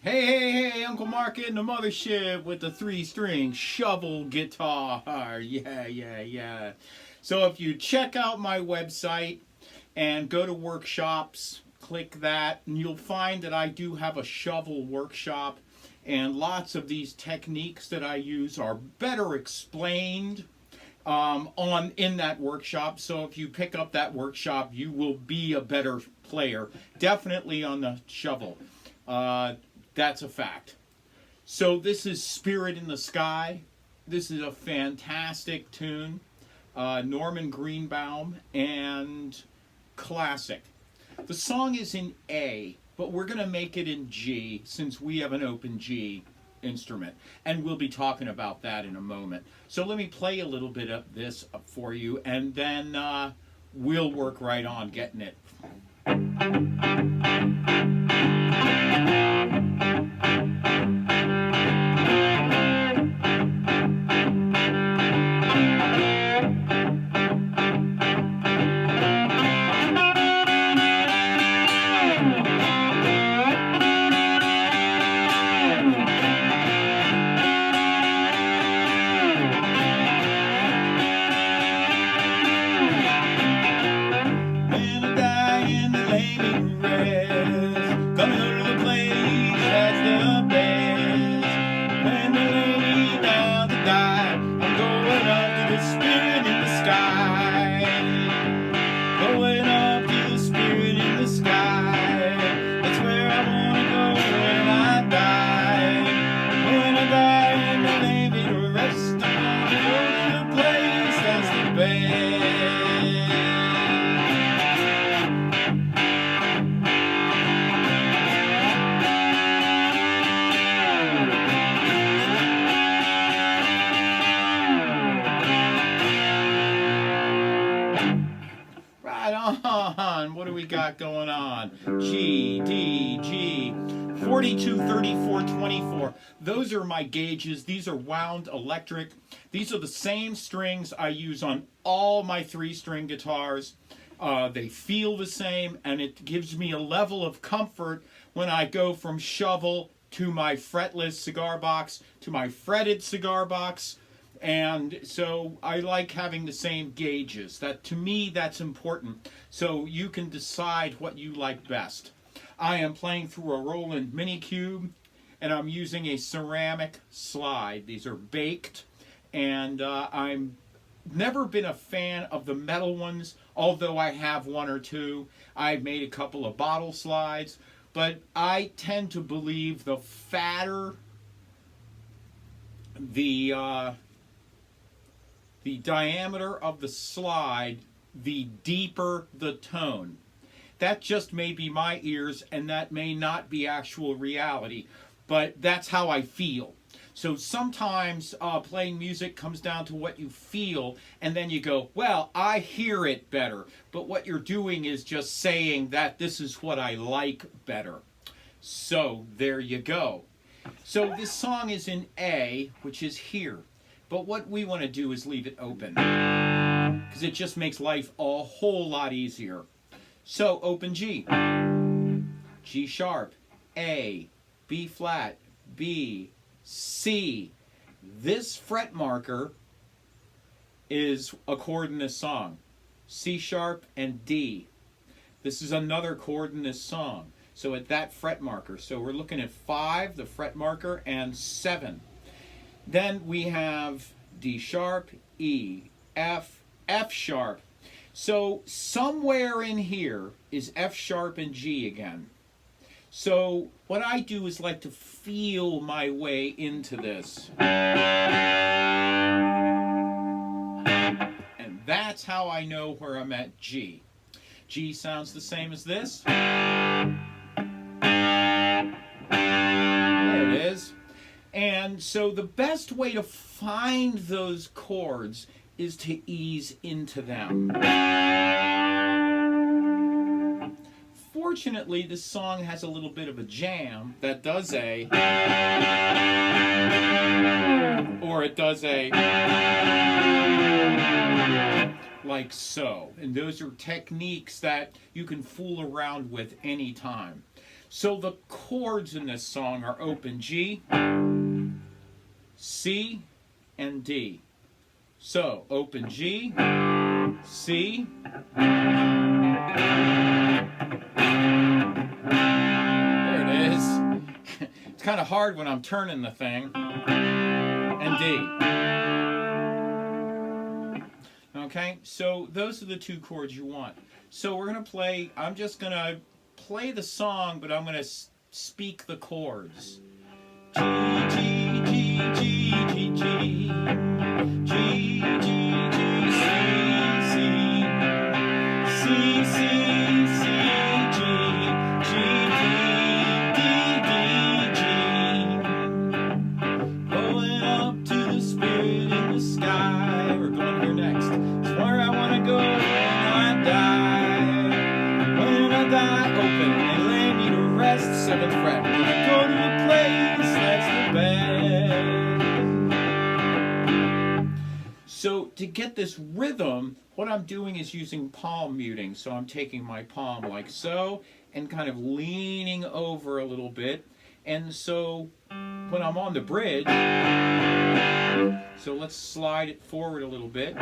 Hey, hey, hey, Uncle Mark in the mothership with the 3-string shovel guitar. Yeah, yeah, yeah. So if you check out my website and go to workshops, click that, and you'll find that I do have a shovel workshop. And lots of these techniques that I use are better explained on in that workshop. So if you pick up that workshop, you will be a better player. Definitely on the shovel. That's a fact. So this is Spirit in the Sky. This is a fantastic tune. Norman Greenbaum and classic. The song is in A, but we're going to make it in G since we have an open G instrument. And we'll be talking about that in a moment. So let me play a little bit of this for you, and then we'll work right on getting it. What do we got going on? G, D, G, 42, 34, 24. Those are my gauges. These are wound electric. These are the same strings I use on all my 3-string guitars. They feel the same, and it gives me a level of comfort when I go from shovel to my fretless cigar box to my fretted cigar box. And so I like having the same gauges. That, to me, that's important. So you can decide what you like best. I am playing through a Roland Mini Cube, and I'm using a ceramic slide. These are baked, and I'm never been a fan of the metal ones, although I have one or two. I've made a couple of bottle slides, but I tend to believe the fatter the diameter of the slide, the deeper the tone. That just may be my ears, and that may not be actual reality, but that's how I feel. So sometimes playing music comes down to what you feel, and then you go, well, I hear it better. But what you're doing is just saying that this is what I like better. So there you go. So this song is in A, which is here. But what we want to do is leave it open, because it just makes life a whole lot easier. So open G, G sharp, A, B flat, B, C. This fret marker is a chord in this song. C sharp and D. This is another chord in this song. So at that fret marker. So we're looking at 5, the fret marker, and 7. Then we have D sharp, E, F, F sharp. So somewhere in here is F sharp and G again. So what I do is like to feel my way into this. And that's how I know where I'm at G. G sounds the same as this. There it is. And so the best way to find those chords is to ease into them. Fortunately, this song has a little bit of a jam that does a, or it does a, like so. And those are techniques that you can fool around with anytime. So the chords in this song are open G, C, and D. So open G, C, there it is. It's kind of hard when I'm turning the thing, and D. Okay, so those are the two chords you want. So we're going to play, I'm just going to play the song, but I'm going to speak the chords. G, G, G, G, G, G. G, G, G, C, C. C, C, C, G. G, D, D, D, G. Going up to the spirit in the sky. We're going here next. It's where I want to go when I die. When I die, open and lay me to rest. 7th fret. When I go to a place that's the best. So to get this rhythm, what I'm doing is using palm muting. So I'm taking my palm like so and kind of leaning over a little bit. And so when I'm on the bridge, so let's slide it forward a little bit.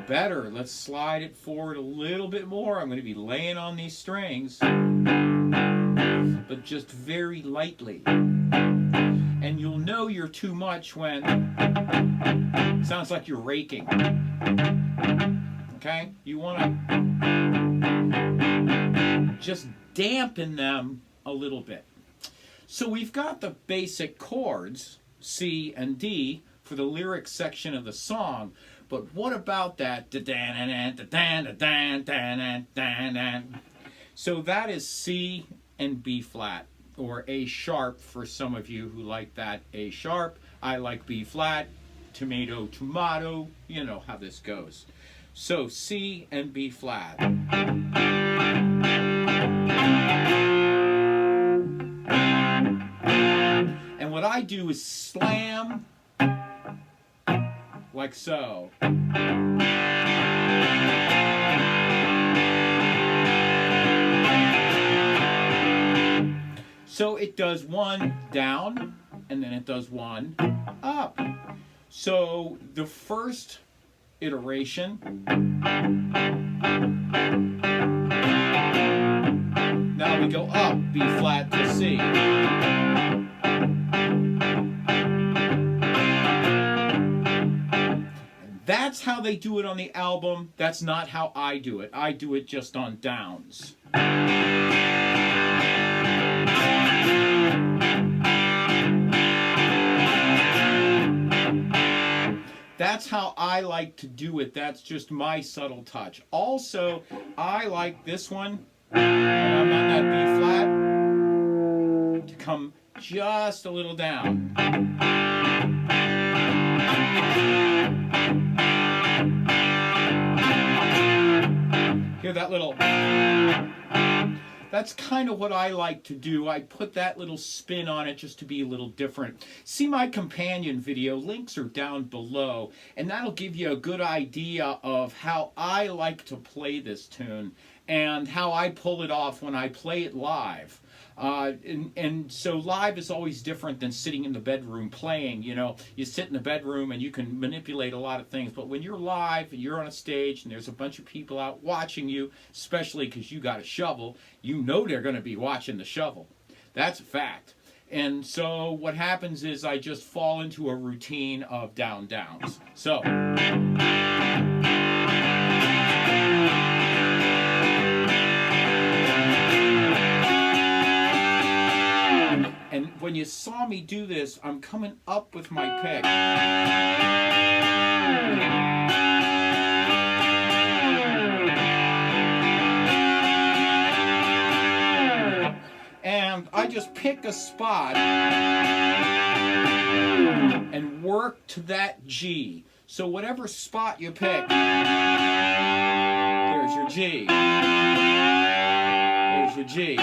Better, let's slide it forward a little bit more. I'm going to be laying on these strings, but just very lightly. And you'll know you're too much when it sounds like you're raking. Okay? You want to just dampen them a little bit. So we've got the basic chords, C and D, for the lyric section of the song. But what about that? So that is C and B flat, or A sharp for some of you who like that A sharp. I like B flat, tomato, tomato. You know how this goes. So C and B flat. And what I do is slam like so. So it does one down, and then it does one up. So the first iteration, now we go up, B flat to C. That's how they do it on the album. That's not how I do it. I do it just on downs. That's how I like to do it. That's just my subtle touch. Also, I like this one, when I'm on that B flat, to come just a little down. Hear that little... That's kind of what I like to do. I put that little spin on it just to be a little different. See my companion video, links are down below, and that'll give you a good idea of how I like to play this tune and how I pull it off when I play it live. And so live is always different than sitting in the bedroom playing. You know, you sit in the bedroom and you can manipulate a lot of things, but when you're live and you're on a stage and there's a bunch of people out watching you, especially because you got a shovel, you know they're going to be watching the shovel. That's a fact. And so what happens is I just fall into a routine of down-downs. So... And when you saw me do this, I'm coming up with my pick. And I just pick a spot and work to that G. So whatever spot you pick, there's your G. There's your G.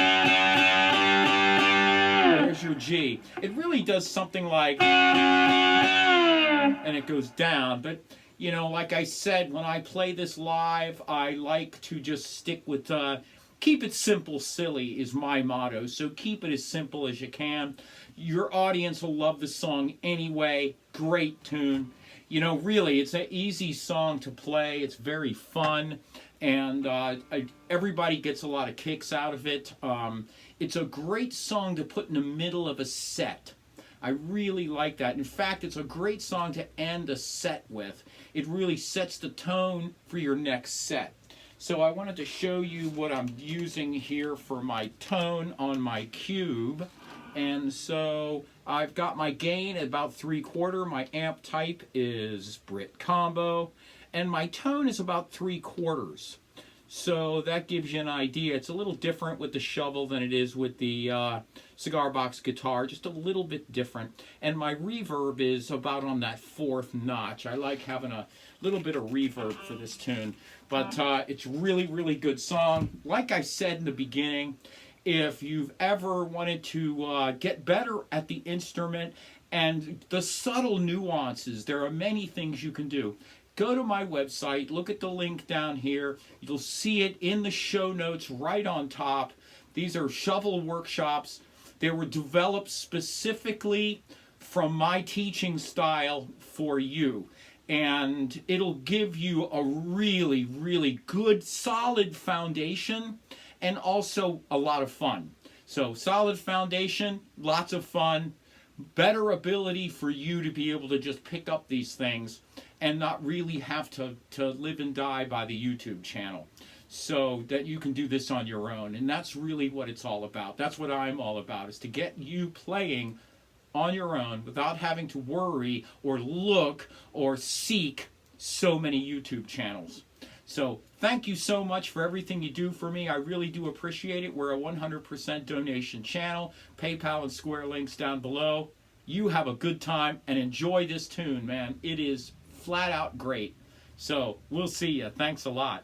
There's your G. It really does something like, and it goes down, but you know, like I said, when I play this live, I like to just stick with keep it simple, silly is my motto. So keep it as simple as you can. Your audience will love the song anyway. Great tune. You know, really, it's an easy song to play. It's very fun, and everybody gets a lot of kicks out of it. It's a great song to put in the middle of a set. I really like that. In fact, it's a great song to end a set with. It really sets the tone for your next set. So I wanted to show you what I'm using here for my tone on my cube. And so I've got my gain at about 3/4. My amp type is Brit Combo. And my tone is about 3/4. So that gives you an idea. It's a little different with the Shovel than it is with the Cigar box guitar, just a little bit different. And my reverb is about on that 4th notch. I like having a little bit of reverb for this tune. But it's really, really good song. Like I said in the beginning, if you've ever wanted to get better at the instrument and the subtle nuances, there are many things you can do. Go to my website, look at the link down here. You'll see it in the show notes right on top. These are Shovel workshops. They were developed specifically from my teaching style for you. And it'll give you a really, really good, solid foundation and also a lot of fun. So solid foundation, lots of fun, better ability for you to be able to just pick up these things and not really have to live and die by the YouTube channel, so that you can do this on your own. And that's really what it's all about. That's what I'm all about, is to get you playing on your own without having to worry or look or seek so many YouTube channels. So thank you so much for everything you do for me. I really do appreciate it. We're a 100% donation channel. PayPal and Square links down below. You have a good time and enjoy this tune, man. It is flat out great. So we'll see you. Thanks a lot.